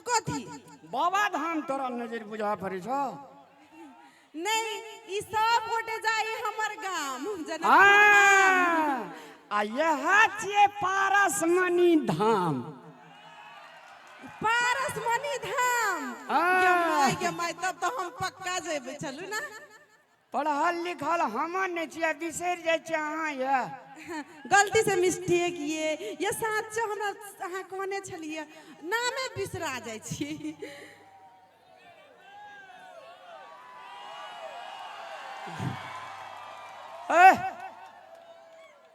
कथी बाबा धाम तोरा नजर बुझा पड़े छ नहीं ई सब गोटे जाए हमर गाम आ यह छिए पारसमणि धाम पारसमणि धाम के माय तब तो हम पक्का जेबे चलू ना पढ़ल लिखल हम नहीं छिए बिसर जाय छी अहाँ ये गलती से मिस्टेक ये सच हमरा अहाँ कहने छलिए नामे बिसरा जाय छी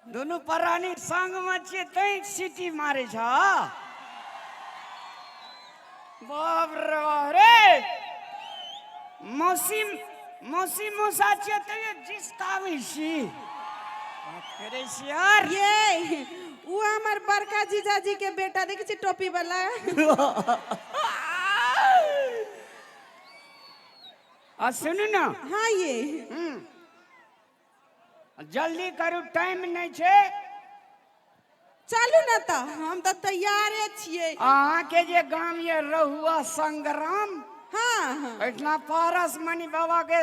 दोनों प्राणी संग में छिए तै सिटी मारे छ बाप रे मौसी मौसा छिए तै जिस्काबै छी करे छी यार ये वो हमार बड़का जीजाजी के बेटा देखे छी टोपी वाला आ सुन ना हाँ ये जल्दी करू टाइम नहीं छे चलू ना तो हम तो तैयारे छिए अहाँ के जे गाम ये रहुआ संग्राम हाँ इतना पारसमणि बाबा के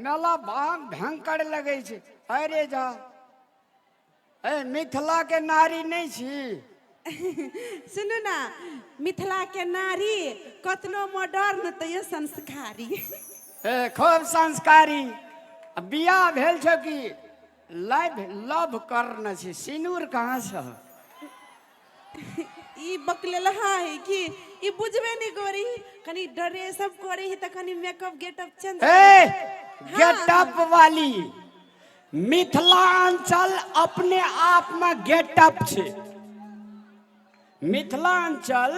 मेला भाग भयंकर लगे छे अरे जा मिथिला के नारी नहीं छी सुनू ना मिथिला के नारी कतनो मॉडर्न तो ये संस्कारी खूब संस्कारी बियाह भेल छ कि लव करना छी सिनूर कहाँ छ ई बकलेल है कि ई बुझबे नहीं करी कनी ड्रेस सब करे ही त कनी मेकअप गेटअप चेंज गेटअप वाली मिथिलांचल अपने आप में गेटअप छे मिथिलांचल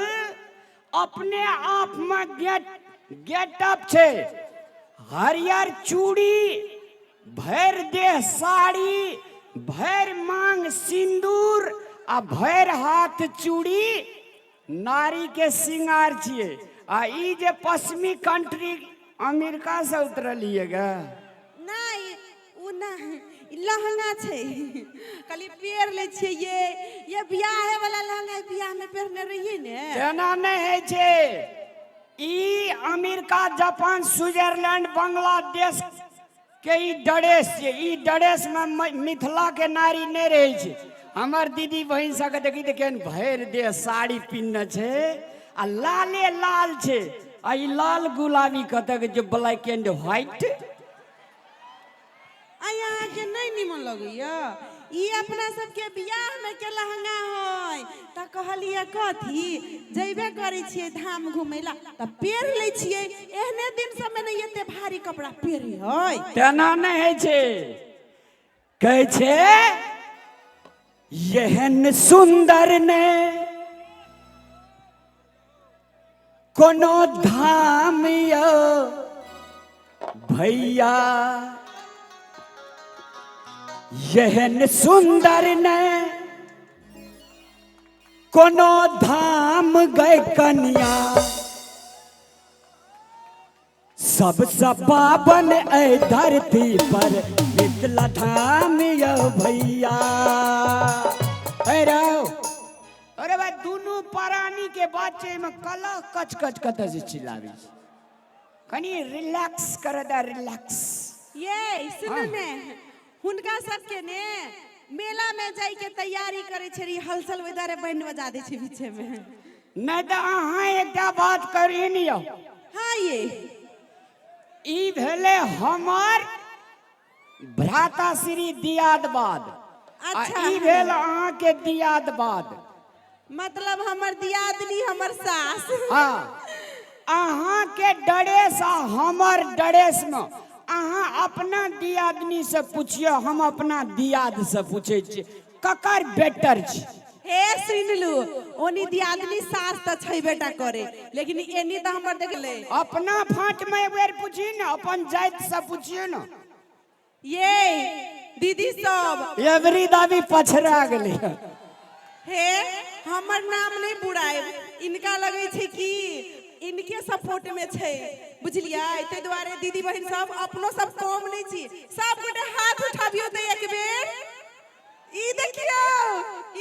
अपने आप में गेटअप छे हरियर चूड़ी भर देह साड़ी भर मांग सिंदूर आ भर हाथ चूड़ी नारी के श्रृंगार छिए आ ई जे पश्चिमी कंट्री अमेरिका से उतरलिए गा नहीं उ ना लहंगा छे कली पेर ले छे ये बियाह वाला लहंगा बियाह में पहनने रहिए ने केना नहीं है छे ई अमेरिका जापान स्विट्जरलैंड बांग्लादेश के ई ड्रेस छे ई ड्रेस में मिथिला के नारी नहीं रहे छे हमर दीदी बहन सब देखी त केन भर दे साड़ी पिन्ने छे आ लाले लाल छे आ ई लाल गुलाबी कतक जे ब्लैक एंड व्हाइट आया के नहीं निमन लगैया ई अपना सब के बियाह में के लहंगा होय त कहलिए कथी जइबे करै छिए धाम घुमेला त पेर ले छिए एहने दिन सब में नहीं एते भारी कपड़ा पेरी होय तेना नहीं है छे कहे छे यहन सुंदर ने कोनो धाम यो भैया यहन सुंदर ने कोनो धाम गए कन्या सबसे पावन ऐ धरती पर मिथिला धाम यो भैया अरे भाई दोनों प्राणी के बच्चे में कला कच कच कत से चिल्लावी कनी रिलैक्स कर दे रिलैक्स ये सुन ने हुनका सब के ने मेला में जाई के तैयारी करे छे हलचल वेदारे बैंड बजा दे छे पीछे में नहीं तो अहाँ एकटा बात करी नहीं हाँ ये ई भेले हमर भ्राता श्री दियादबाद अच्छा ई भेल अहाँ के दियादबाद मतलब हमर दियादनी हमर सास हाँ अहाँ के ड्रेस आ हमर ड्रेस में अहाँ अपना दियादनी से पूछियो हम अपना दियाद से पूछे छी ककर बेटर छी हे सुनलू ओनी दियादनी सास त छै बेटा करे लेकिन एनी त हमर देख ले अपना फाट में एक बार पूछी ना अपन जात से पूछियो ना ये दीदी सब एवरी दावी पछरा गेली हे हमर नाम नहीं बुराए इनका लगे छे कि इनके सपोर्ट में छे बुझलिए ते द्वारे दीदी बहन सब अपनो सब कम नहीं छी सब गोटे हाथ उठाबियो त एक बेर ई देखियो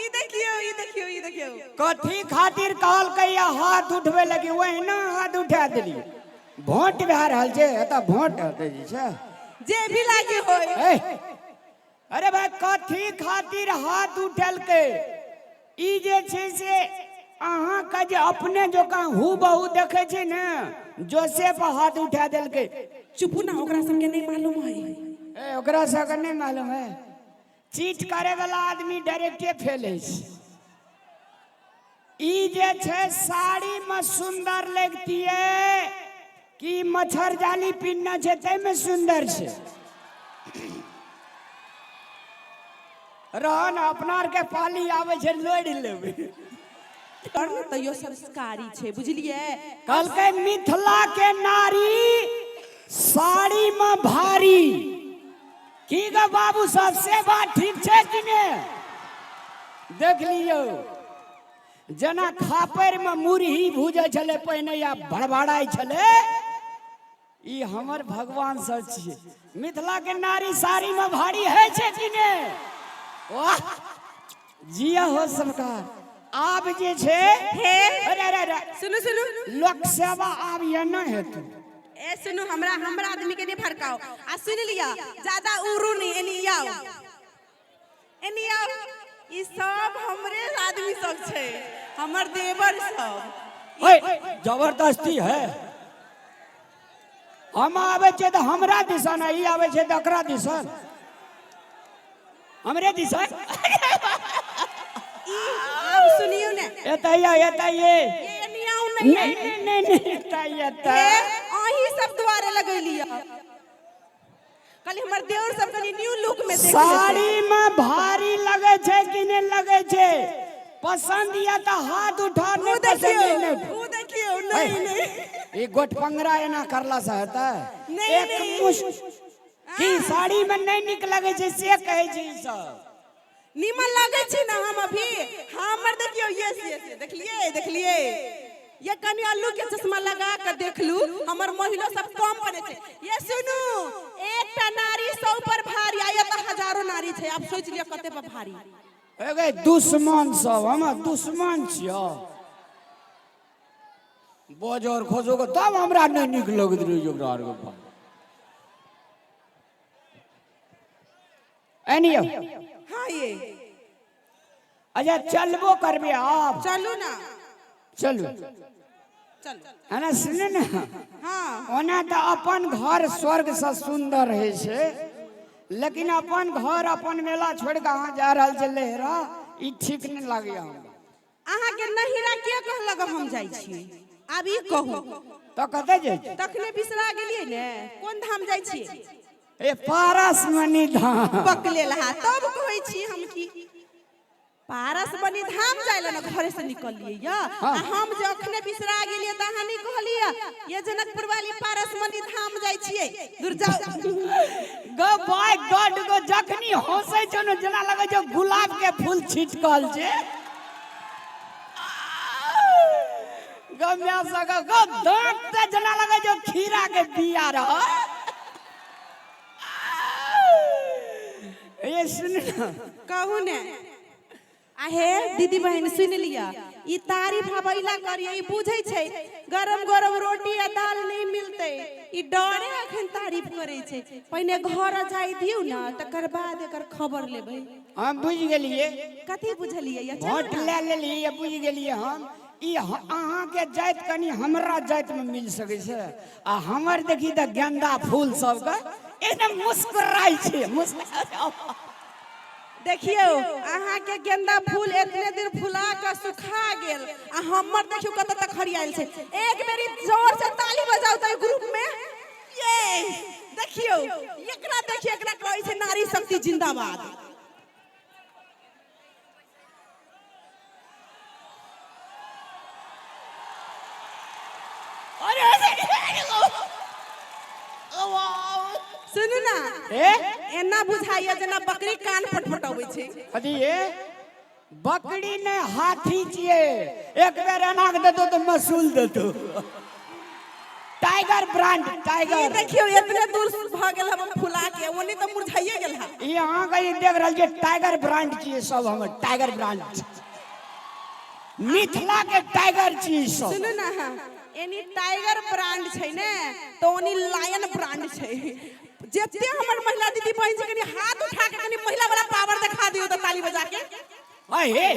ई देखियो ई देखियो ई देखियो कथी खातिर कहल कहिया हाथ उठवे लगी वही ना हाथ उठा देली भोट भए रहल छै एतऽ भोट हेतै जी छै जे भी लागे होय ए, अरे भाई कथी खातिर हाथ उठेलकै ई जे छै से अहाँ का जे अपने जोका हु बहु देखे छै ने जोसेफ हाथ उठा देलकै चुप ना ओकरा सबके नहीं मालूम है ए ओकरा सबके नहीं मालूम है चीट करे वाला आदमी डायरेक्टे फेल है ई जे छै साड़ी में सुंदर लगती है कि मच्छर जाली पिन्ना छै तै में सुंदर छै रहन अपना आर के पाली आवे छै लोड़ लेबै और न तैयो संस्कारी छे बुझलिए कल के मिथिला के नारी साड़ी में भारी की ग बाबू सबसे बात ठीक छै कि ने देख लियो जना खापर में मुरही भूजे छले पहिने या भड़भड़ाई छले ई हमर भगवान सब छियै मिथिला के नारी साड़ी में भारी है छै कि ने वाह जिया हो सरकार आब जे छै हे अरे अरे अरे सुनु सुनु लोक सेवा आब ये न हेतु ए सुनु हमरा आदमी के नहीं फरकाओ आ सुन लिया ज्यादा उरू नहीं एनी आओ ई सब हमरे आदमी सब छे हमर देवर सब ओए जबरदस्ती है हम आवे छे तो हमरा दिसन ई आवे छे तो ओकरा दिसन हमरे दिसन ई अब सुनियो ने एतैया ये एनी आओ नहीं नहीं एतैया आही सब द्वारे लगैलिया कल हमर देवर सब कनी न्यू लुक में देख साड़ी में भारी लगे छे कि नहीं लगे छे पसंद या तो हाथ उठा वो नहीं पसंद नहीं वो देखियो नहीं ये गोटपंगरा एना करला से होता नहीं, एक नहीं। मुश्त की साड़ी में नहीं निक लगे छे से कहे छै ई सब नीमन लागे छै ना हम अभी हमर देखियो ये देखलिए ये कनी आलू के चश्मा लगा कर देख लू हमर महिला सब कम बने छै ये सुनू एकटा नारी 100 पर भारी आया त हजारों नारी छै अब सोच लिया कते पर भारी एगे दुश्मन सब हम दुश्मन छियो बजर खोजो को तब हमरा नहीं निक लगत रही ओकरा आर के एनियो हां ये अच्छा चलबो करबे आप चलू ना चलू चलो है ना सुने ना हां ओना तो अपन घर स्वर्ग से सुंदर है से लेकिन अपन घर अपन मेला छोड़ के अहाँ जा रहल छै लहरा ई ठीक नहीं लागे हमरा अहाँ के नहिरा के कहलक हम जाई छी आब ई कहू तो कते जे तखने बिसरा गेलिए ने कोन धाम जाई छी ए पारस मनी धाम पकले लहा तब कहै छी हम की पारस बनी धाम जाइले न घरे से निकलिए या हाँ। हम जे अखने बिसरा गेलिए त अहाँ नहीं कहलिए ये जनकपुर वाली पारस बनी धाम जाई छिए दूर जाओ गो बाय गॉड गो जखनी हंसे छ न जना लगे छ गुलाब के फूल छिटकल छै गो म्या सका गो दांत ते जना लगे छ खीरा के बिया रह ये सुन ना कहू ने आहे दीदी बहन सुन लिया ई तारीफ हवैला करिए ई बुझै छै गरम गरम रोटी आ दाल नहीं मिलते ई डरे अखन तारीफ करे छै पहिने घर जाई दियौ ना तकर बाद एकर खबर लेबै हम बुझ गेलिए कथि बुझलिए या वोट ले लेलिए बुझ गेलिए हम ई अहाँ के जात कनी हमरा जात में मिल सके छै आ हमर देखी त गेंदा फूल सब के एकदम मुस्कुराई छै देखियो अहाँ के गेंदा फूल इतने दिन फुला के सुखा गेल आ हमर देखियो कत तक हरियाइल छै एक बेरी जोर से ताली बजाओ त ग्रुप में ये देखियो एकरा देखिए एकरा कहै छै नारी शक्ति जिंदाबाद सुनू ना एना बुझाइए जना बकरी कान फटफटाबै छै अथी ये बकरी ने हाथी छिए एक बेर एना के देतो तो मसूल देतो टाइगर ब्रांड ये टाइगर। देखियो इतने दूर भाग गेल हम फुला के ओनी तो मुरझाइए गेल हा। ये अहाँ का ये देख रहा टाइगर ब्रांड चाहिए सब हमर टाइगर ब्रांड मिथिला के टाइगर चाहिए सब। सुनू ना हाँ, एनी टाइगर ब्रांड छै ने तो ओनी लायन ब्रांड छै। जते हमर महिला दीदी बहन छै कनी हाथ उठा के कनी महिला वाला पावर दिखा दियो तो ताली बजा के। हे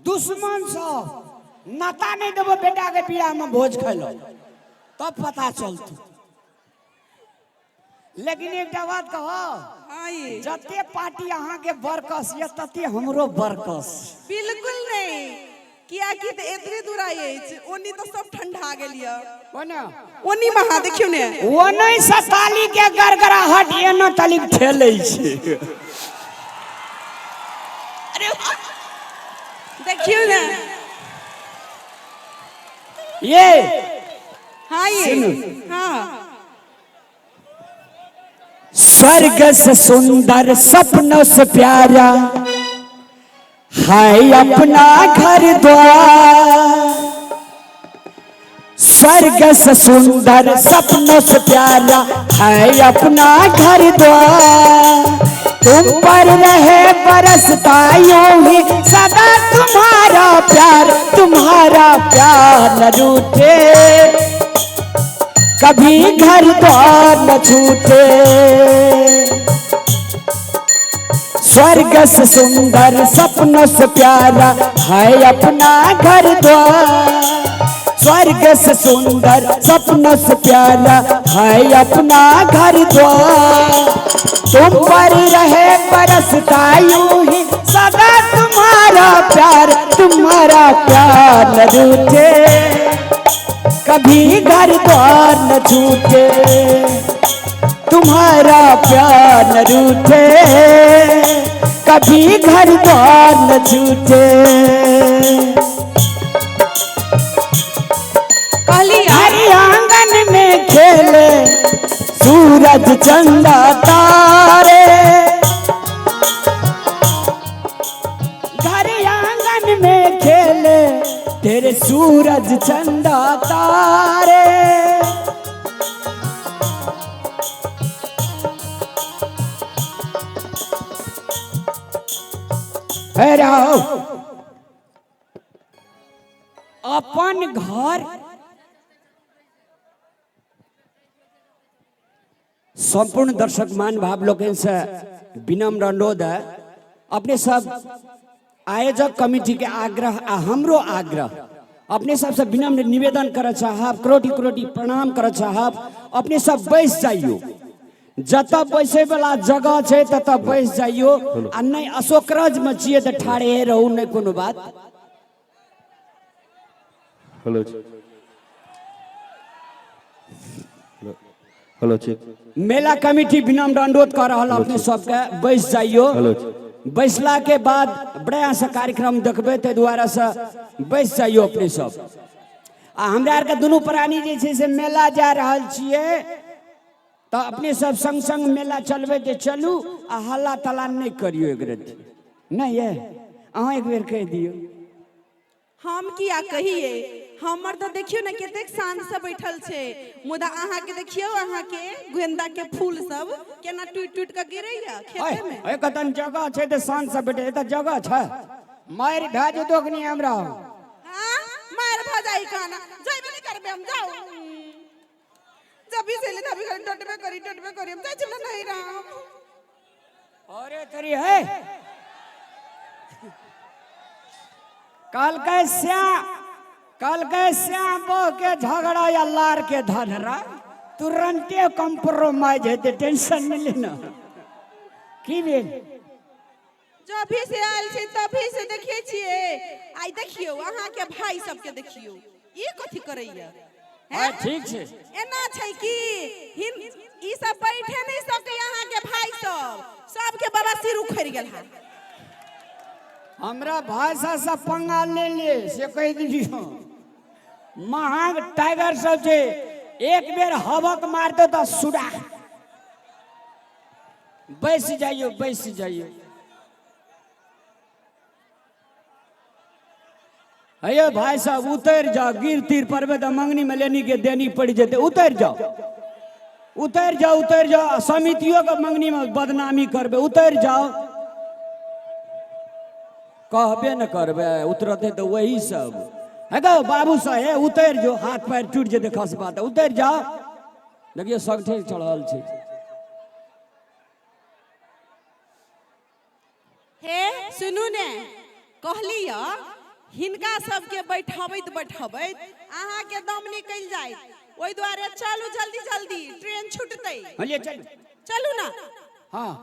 दुश्मन सब नाता नहीं देबो बेटा के बियाह में भोज खैलो तब पता चलतो। लेकिन एक बात कहो, हाँ ये जते पार्टी अहाँ के बरकस ये तते हमरो बरकस। बिल्कुल नहीं, किया कि तो इतने दूर आए ओनी तो सब ठंडा गेलिया। ओना ओनी महा देखियो ने वो नहीं सताली के गरगराहट ये न तली ठेलै छै। अरे देखियो ने ये हाँ ये हाँ स्वर्ग से सुंदर सपनों से प्यारा है अपना घर द्वार। स्वर्ग से सुंदर सपनों से प्यारा है अपना घर द्वार। तुम पर रहे बरसता यूं ही सदा तुम्हारा प्यार न रूठे कभी घर द्वार न छूटे। स्वर्ग से सुंदर सपनों से प्यारा है अपना घर द्वार। स्वर्ग से सुंदर सपनों से प्यारा है अपना घर द्वार। तुम पर रहे बरसता यूं ही सदा तुम्हारा प्यार न रूठे कभी घर द्वार न छूटे। तुम्हारा प्यार न रूठे कभी घर द्वार न छूटे। हरी आंगन में खेले सूरज चंदा तारे। घर आंगन में खेले तेरे सूरज चंदा तारे। अपन घर संपूर्ण दर्शक मान भाव लोगन से विनम्र अनुरोध है। अपने सब आयोजक कमिटी के आग्रह आ हमरो आग्रह अपने सबसे विनम्र निवेदन कर चाहब, करोटी करोटी प्रणाम कर चाहब। अपने सब बैस जाइयो, जत बैसे वाला जगह है तत बैस जाइयो आ नहीं अशोकरज में छिए तो ठाड़े रहू, नहीं कोनो बात। हेलो हेलो चेक मेला कमिटी विनम्र अनुरोध कर रहा अपने सबके बैस जाइयो। बैसला के बाद बड़ा से कार्यक्रम देखबे ते द्वारा से बैस जाइयो अपने सब। आ हमरा आर के दुनू प्राणी जे छै से मेला जा रहल छिए तो अपने सब संग संग मेला चलबे ते चलू आ हल्ला तल्ला नहीं करियो एक रत्ती नहीं है। अहाँ एक बेर कह दियो। हम किया कहिए, हमर तो देखियो ना कतेक शांत से बैठल छे, मुदा अहाँ के देखियो अहाँ के गेंदा के फूल सब केना टूट टूट के गिरैया खेते में। ए कतन जगह छै त शांत से बैठे त जगह छै मार भेज दोगनी हमरा। हां मार भजाई काना जइबे नहीं करबे हम जाओ। जब भी से ले तभी डटबे करी हम जाय चला नहीं राम। अरे तेरी है कल के श्याम बह के झगड़ा या लार के धधरा तुरंते कंप्रोमाइज हेते, टेंशन नहीं लेना। की भेल जब भी से आयल छै तभी से देखिए छिए। आई देखियो अहाँ के भाई सब के देखियो ई कथि करैया। हां ठीक छै एना छै कि ई सब बैठे नहीं सके। अहाँ के भाई सब के बाबा सिर उखड़ गेल है। हमरा भाषा से पंगा ले से कह दियो। महाग टाइगर सब छे एक बेर हवक मार दो तो सुड़ा। बैस जाइयो। अये भाई साहब उतर जाओ, गिर तीर पड़बे तो मंगनी में लेनी के देनी पड़ जेते। उतर जाओ, उतर जाओ, उतर जाओ, समितियों का मंगनी में बदनामी करबे। उतर जाओ, कहबे न करबे, उतरते तो वही सब है। गो बाबू साहेब उतर जो, हाथ पैर टूट जेते खस बात। उतर जाओ, देखिए सगठे चढ़ल छे। हे सुनू ने, कहली हिनका सबके बैठबैत बैठबैत अहाँ के दम निकल जाए, ओई द्वारे चलू जल्दी जल्दी, ट्रेन छूटतै। हलिए चल, चलू ना, हाँ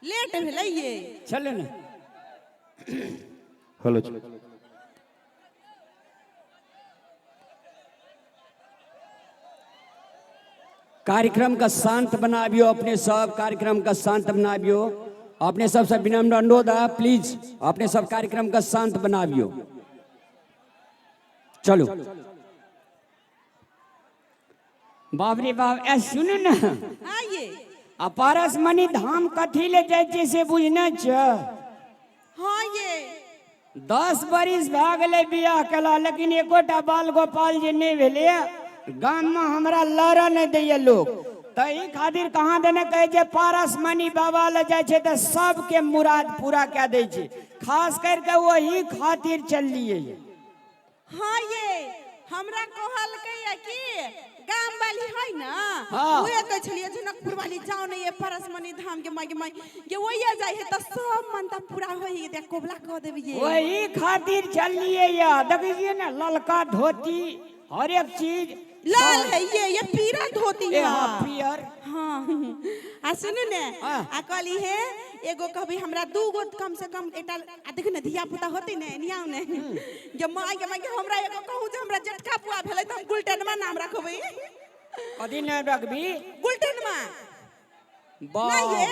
लेट भेलै ये। चले ना। हेलो कार्यक्रम का शांत बनाबियो, अपने सब कार्यक्रम का शांत बनाबियो। अपने सबसे विनम्र अनुरोध है, प्लीज अपने सब कार्यक्रम का शांत बनाबियो। चलो बाप रे बाप, ए सुनू ना, हाँ ये, अपारस मणि धाम कथी ले जाय छै से बुझने छ? हाँ ये 10 बरिस भए गेलै बियाह केला, लेकिन एकोटा बाल गोपाल जे नहीं भेलै। गाम में हमरा लड़ नहीं दैये लोग, तही खातिर कहाँ देने कहे जे पारस मणि बाबा ले जाय छै त सबके मुराद पूरा कए दै छै। खास करके वही खातिर चललिए। हाँ ये हमरा कहलकै है कि गाम वाली है ना, हाँ। उहे कह छलिए जनकपुर वाली जाओ नहीं, ये परसमणि धाम के माई के वही जाय है त सब मनता पूरा होई, दे कोबला कह देबिए। वही खातिर चललिए। या देखिए ना, ललका धोती हर एक चीज लाल है ये पीरा धोती है। हाँ पियर। हाँ आ सुनू ने, हाँ। आ कहली है एगो कहबी हमरा दूगो कम से कम एटा, आ देख ने धिया पुता होते ने नियाउ ने, जे माई के हमरा एगो कहू जे हमरा जटका पुआ भेलै त हम गुलटनमा नाम रखबै। कथी नाम रखबी? गुलटनमा वाह, नहीं ये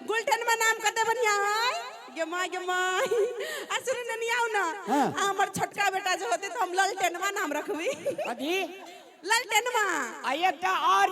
गुलटनमा नाम कते बढ़िया है। गे माई आ सुनू ने नियाउ ना, हाँ। आ हमर छोटका बेटा जे होते त हम ललटेनमा नाम रखबै। कथी? ललटेनमा आ एकटा और